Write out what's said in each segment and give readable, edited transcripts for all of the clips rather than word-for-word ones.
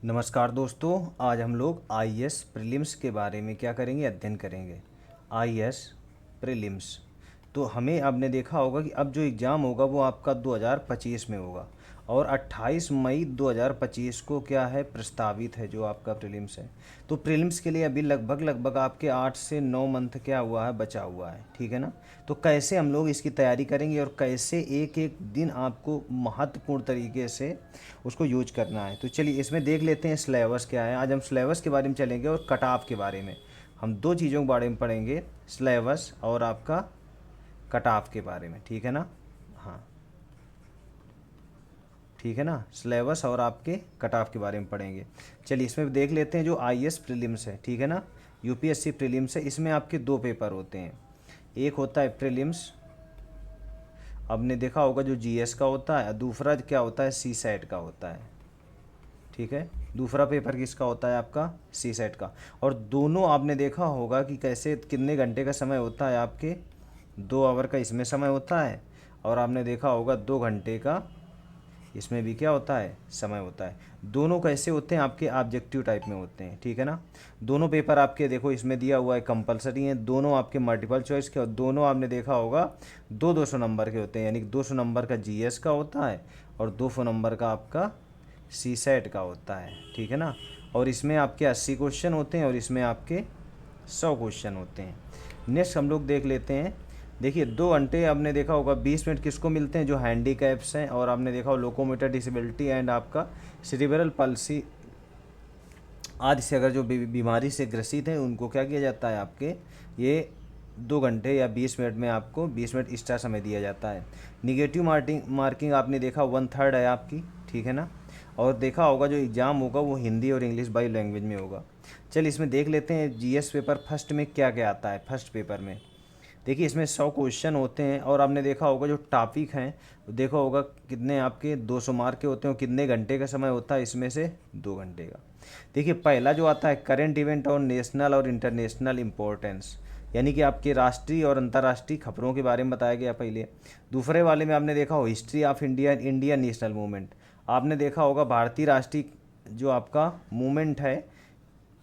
नमस्कार दोस्तों। आज हम लोग आईएएस प्रीलिम्स के बारे में क्या करेंगे, अध्ययन करेंगे। आईएएस प्रीलिम्स तो हमें आपने देखा होगा कि अब जो एग्ज़ाम होगा वो आपका 2025 में होगा और 28 मई 2025 को क्या है, प्रस्तावित है जो आपका प्रीलिम्स है। तो प्रीलिम्स के लिए अभी लगभग आपके 8 से 9 मंथ क्या हुआ है, बचा हुआ है, ठीक है ना। तो कैसे हम लोग इसकी तैयारी करेंगे और कैसे एक एक दिन आपको महत्वपूर्ण तरीके से उसको यूज करना है। तो चलिए इसमें देख लेते हैं सिलेबस क्या है। आज हम सिलेबस के बारे में चलेंगे और कट ऑफ के बारे में। हम दो चीज़ों के बारे में पढ़ेंगे, सिलेबस और आपका कट ऑफ के बारे में, ठीक है ना। हाँ ठीक है ना, सिलेबस और आपके कट ऑफ के बारे में पढ़ेंगे। चलिए इसमें देख लेते हैं जो आईएएस प्रीलिम्स है, ठीक है ना। यूपीएससी प्रीलिम्स है, इसमें आपके दो पेपर होते हैं। एक होता है प्रीलिम्स, आपने देखा होगा जो जीएस का होता है, दूसरा क्या होता है, सी सेट का होता है, ठीक है। दूसरा पेपर किसका होता है, आपका सी सेट का। और दोनों आपने देखा होगा कि कैसे कितने घंटे का समय होता है, आपके 2 आवर का इसमें समय होता है और आपने देखा होगा 2 घंटे का इसमें भी क्या होता है, समय होता है। दोनों कैसे होते हैं, आपके ऑब्जेक्टिव टाइप में होते हैं, ठीक है ना। दोनों पेपर आपके देखो इसमें दिया हुआ है कंपलसरी हैं, दोनों आपके मल्टीपल चॉइस के और दोनों आपने देखा होगा 200 नंबर के होते हैं। यानी कि 200 नंबर का जीएस का होता है और 200 नंबर का आपका सी सेट का होता है, ठीक है ना। और इसमें आपके 80 क्वेश्चन होते हैं और इसमें आपके 100 क्वेश्चन होते हैं। नेक्स्ट हम लोग देख लेते हैं। देखिए 2 घंटे आपने देखा होगा, 20 मिनट किसको मिलते हैं, जो हैंडीकैप्स हैं, और आपने देखा होगा लोकोमोटर डिसेबिलिटी एंड आपका सेरिब्रल पल्सी आदि से अगर जो बीमारी से ग्रसित हैं उनको क्या किया जाता है, आपके ये 2 घंटे या 20 मिनट में आपको 20 मिनट एक्स्ट्रा समय दिया जाता है। निगेटिव मार्किंग आपने देखा 1/3 है आपकी, ठीक है ना। और देखा होगा जो एग्ज़ाम होगा वो हिंदी और इंग्लिश बाई लैंग्वेज में होगा। चलिए इसमें देख लेते हैं जीएस पेपर फर्स्ट में क्या क्या आता है। फर्स्ट पेपर में देखिए इसमें 100 क्वेश्चन होते हैं और आपने देखा होगा जो टॉपिक हैं, देखा होगा कितने आपके 200 मार्क के होते हैं और कितने घंटे का समय होता है, इसमें से 2 घंटे का। देखिए पहला जो आता है करंट इवेंट और नेशनल और इंटरनेशनल इम्पोर्टेंस, यानी कि आपके राष्ट्रीय और अंतर्राष्ट्रीय खबरों के बारे में बताया गया पहले। दूसरे वाले में आपने देखा हो history of India, Indian national movement, आपने देखा होगा भारतीय राष्ट्रीय जो आपका मूवमेंट है,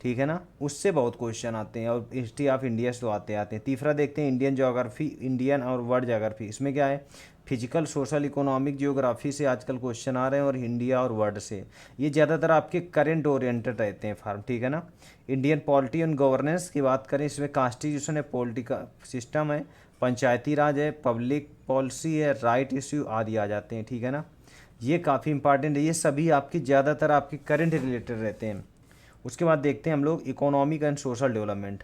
ठीक है ना, उससे बहुत क्वेश्चन आते हैं और हिस्ट्री ऑफ इंडिया से तो आते हैं। तीसरा देखते हैं इंडियन ज्योग्राफी, इंडियन और वर्ल्ड ज्योग्राफी, इसमें क्या है, फिजिकल सोशल इकोनॉमिक ज्योग्राफी से आजकल क्वेश्चन आ रहे हैं और इंडिया और वर्ल्ड से। ये ज़्यादातर आपके करंट ओरिएंटेड रहते हैं फार्म, ठीक है ना। इंडियन पॉलिटी एंड गवर्नेंस की बात करें, इसमें कॉन्स्टिट्यूशन है, पॉलिटिकल सिस्टम है, पंचायती राज है, पब्लिक पॉलिसी है, राइट इश्यू आदि आ जाते हैं, ठीक है ना। ये काफ़ी इंपॉर्टेंट है, ये सभी आपकी ज़्यादातर आपके करंट रिलेटेड रहते हैं। उसके बाद देखते हैं हम लोग इकोनॉमिक एंड सोशल डेवलपमेंट।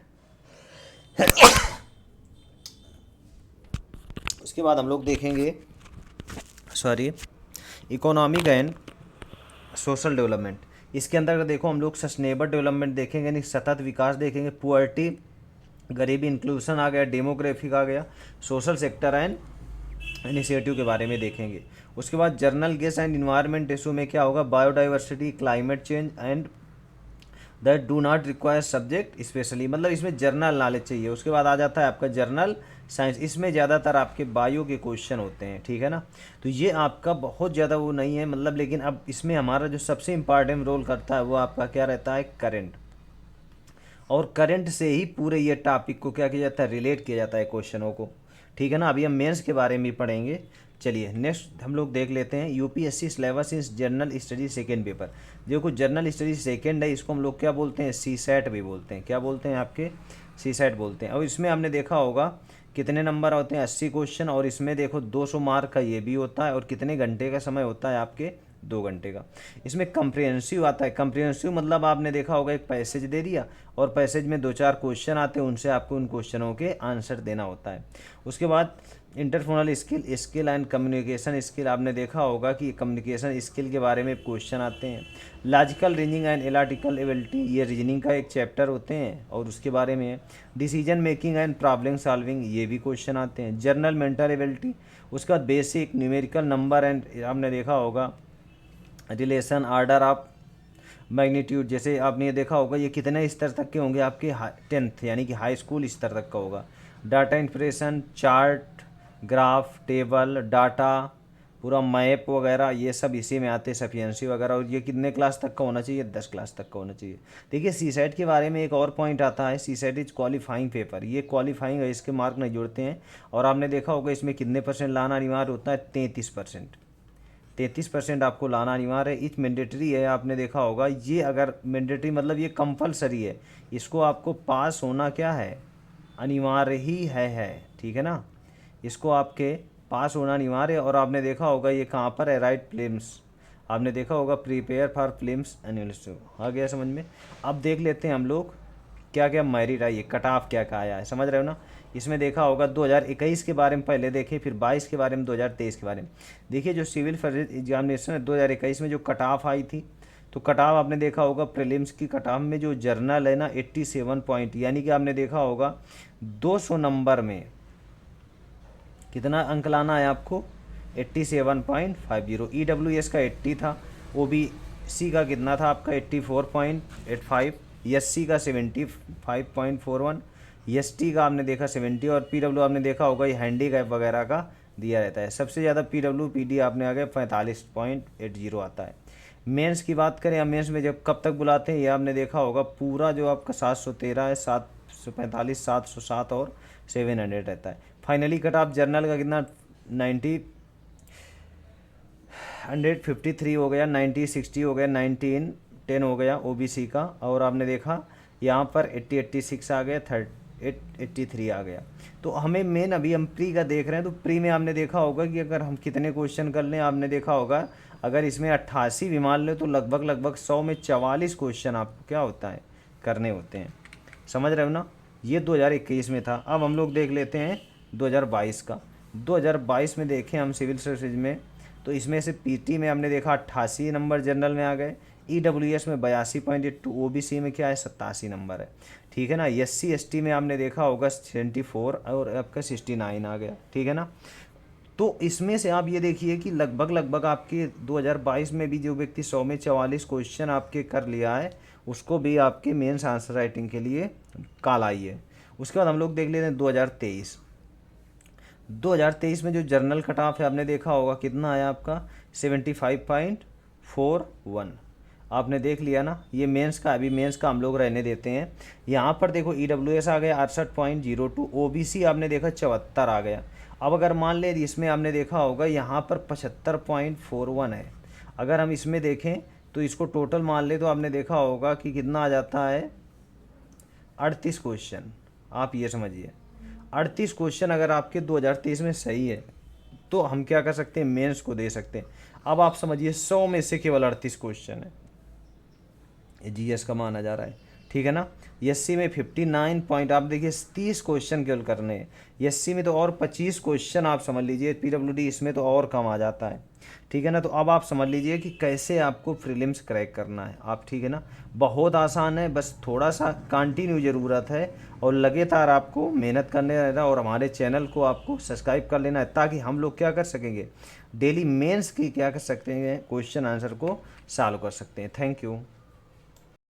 उसके बाद हम लोग देखेंगे, sorry, economic and social development. इसके अंदर अगर देखो हम लोग सस्टेनेबल डेवलपमेंट देखेंगे, यानी सतत विकास देखेंगे, पुअर्टी गरीबी इंक्लूजन आ गया, डेमोग्राफिक आ गया, सोशल सेक्टर एंड इनिशिएटिव के बारे में देखेंगे। उसके बाद journal gas and environment issue में क्या होगा, biodiversity, climate change and that do not require subject specially, मतलब इसमें जर्नल नॉलेज चाहिए। उसके बाद आ जाता है आपका जर्नल साइंस, इसमें ज़्यादातर आपके बायो के क्वेश्चन होते हैं, ठीक है ना। तो ये आपका बहुत ज़्यादा वो नहीं है मतलब, लेकिन अब इसमें हमारा जो सबसे इम्पॉर्टेंट रोल करता है वो आपका क्या रहता है, करंट। और करंट से ही पूरे ये टॉपिक को क्या किया जाता है, रिलेट किया जाता है क्वेश्चनों को, ठीक है ना। अभी हम मेंस के बारे में पढ़ेंगे। चलिए नेक्स्ट हम लोग देख लेते हैं यूपीएससी सिलेबस इस जनरल स्टडी सेकेंड पेपर। जो कुछ जनरल स्टडी सेकेंड है इसको हम लोग क्या बोलते हैं, सी सेट भी बोलते हैं। क्या बोलते हैं आपके, सी सेट बोलते हैं। और इसमें हमने देखा होगा कितने नंबर होते हैं, 80 क्वेश्चन, और इसमें देखो 200 मार्क का ये भी होता है और कितने घंटे का समय होता है, आपके 2 घंटे का। इसमें कंप्रिहेंसिव आता है, कंप्रिहेंसिव मतलब आपने देखा होगा एक पैसेज दे दिया और पैसेज में 2-4 क्वेश्चन आते हैं, उनसे आपको उन क्वेश्चनों के आंसर देना होता है। उसके बाद interpersonal skill, skill and communication skill, आपने देखा होगा कि कम्युनिकेशन स्किल के बारे में क्वेश्चन आते हैं। Logical reasoning and analytical ability, ये रीजनिंग का एक चैप्टर होते हैं और उसके बारे में। Decision making and problem solving, ये भी क्वेश्चन आते हैं। जर्नल मेंटल एबिलिटी, उसका बेसिक न्यूमेरिकल नंबर एंड आपने देखा होगा रिलेशन, आर्डर ऑफ मैग्नीट्यूड, जैसे आपने ये देखा होगा ये कितने स्तर तक के होंगे आपके, 10th यानी कि हाई स्कूल स्तर तक का होगा। Data impression, chart, graph, table, data, पूरा मैप वगैरह ये सब इसी में आते हैं, सफिशिएंसी वगैरह। और ये कितने क्लास तक का होना चाहिए? 10 क्लास तक का होना चाहिए। देखिए सीसेट के बारे में एक और पॉइंट आता है, सीसेट इज क्वालिफाइंग पेपर। ये क्वालिफाइंग है, इसके मार्क नहीं जुड़ते हैं। और आपने देखा होगा इसमें कितने परसेंट लाना अनिवार्य होता है? 33%। 33% आपको लाना अनिवार्य है। इच मैंडेटरी है, आपने देखा होगा ये, अगर मैंडेटरी मतलब ये कंपलसरी है, इसको आपको पास होना क्या है? अनिवार्य ही है, ठीक है ना। इसको आपके पास होना अनिवार्य है। और आपने देखा होगा ये कहाँ पर है? Right films. आपने देखा होगा प्रिपेयर फॉर फिल्म्स एनालिस्ट। आ गया समझ में? अब देख लेते हैं हम लोग क्या क्या मेरिट आई है, कट ऑफ क्या क्या आया है, समझ रहे हो ना। इसमें देखा होगा 2021 के बारे में पहले देखें, फिर 22 के बारे में, 2023 के बारे में। देखिए जो सिविल सर्विस एग्जामिनेशन है 2021 में जो कट ऑफ आई थी, तो कट ऑफ आपने देखा होगा प्रीलिम्स की कट ऑफ में जो जर्नल है ना 87 पॉइंट, यानी कि आपने देखा होगा 200 नंबर में कितना अंक लाना है आपको? 87.50। EWS का 80 था, OBC का कितना था आपका? 84.85, SC का 75.41, ST का आपने देखा 70, और PW आपने देखा होगा ये हैंडीकैप वगैरह का दिया रहता है। सबसे ज़्यादा PW PD आपने आगे 45.80 आता है। मेंस की बात करें, या मेंस में जब कब तक बुलाते हैं, ये आपने देखा होगा पूरा जो आपका 713 है, 745, 707 और 700 रहता है। फाइनली कट ऑफ जर्नल का कितना? 153 हो गया, 60 हो गया, 10 हो गया OBC का। और आपने देखा यहाँ पर 86 आ गया, 83 आ गया। तो हमें मेन अभी हम प्री का देख रहे हैं, तो प्री में आपने देखा होगा कि अगर हम कितने क्वेश्चन कर लें, आपने देखा होगा अगर इसमें 88 भी मान लें तो लगभग 100 में 44 क्वेश्चन आपको क्या होता है? करने होते हैं, समझ रहे हो ना। ये 2021 में था। अब हम लोग देख लेते हैं 2022 का। 2022 में देखें हम सिविल सर्विसेज में, तो इसमें से PT में हमने देखा 88 नंबर जनरल में आ गए, EWS में 82.82, OBC में क्या है? 87 नंबर है, ठीक है ना। SC ST में आपने देखा होगा 74 और आपका 69 आ गया, ठीक है ना। तो इसमें से आप ये देखिए कि लगभग आपके 2022 में भी जो व्यक्ति 100 में 44 क्वेश्चन आपके कर लिया है, उसको भी आपके मेंस आंसर राइटिंग के लिए कॉल आई है। उसके बाद हम लोग देख लेते हैं 2023। 2023 में जो जर्नल कट ऑफ है आपने देखा होगा कितना आया आपका? 75.41। आपने देख लिया ना। ये मेंस का, अभी मेंस का हम लोग रहने देते हैं। यहाँ पर देखो EWS आ गया 68.02, OBC आपने देखा 74 आ गया। अब अगर मान ले इसमें आपने देखा होगा यहाँ पर 75.41 है, अगर हम इसमें देखें तो इसको टोटल मान ले तो आपने देखा होगा कि कितना आ जाता है? 38 क्वेश्चन। आप ये समझिए 38 क्वेश्चन अगर आपके 2023 में सही है तो हम क्या कर सकते हैं? मेंस को दे सकते हैं। अब आप समझिए 100 में से केवल 38 क्वेश्चन है, ये GS का माना जा रहा है, ठीक है ना। SC में 59 पॉइंट, आप देखिए 30 क्वेश्चन केवल करने हैं। SC में तो और 25 क्वेश्चन आप समझ लीजिए। PWD इसमें तो और कम आ जाता है, ठीक है ना। तो अब आप समझ लीजिए कि कैसे आपको प्रीलिम्स क्रैक करना है आप, ठीक है ना। बहुत आसान है, बस थोड़ा सा कंटिन्यू ज़रूरत है और लगातार आपको मेहनत करने रहना, और हमारे चैनल को आपको सब्सक्राइब कर लेना है, ताकि हम लोग क्या कर सकेंगे? डेली मेंस की क्या कर सकते हैं? क्वेश्चन आंसर को सॉल्व कर सकते हैं। Thank you.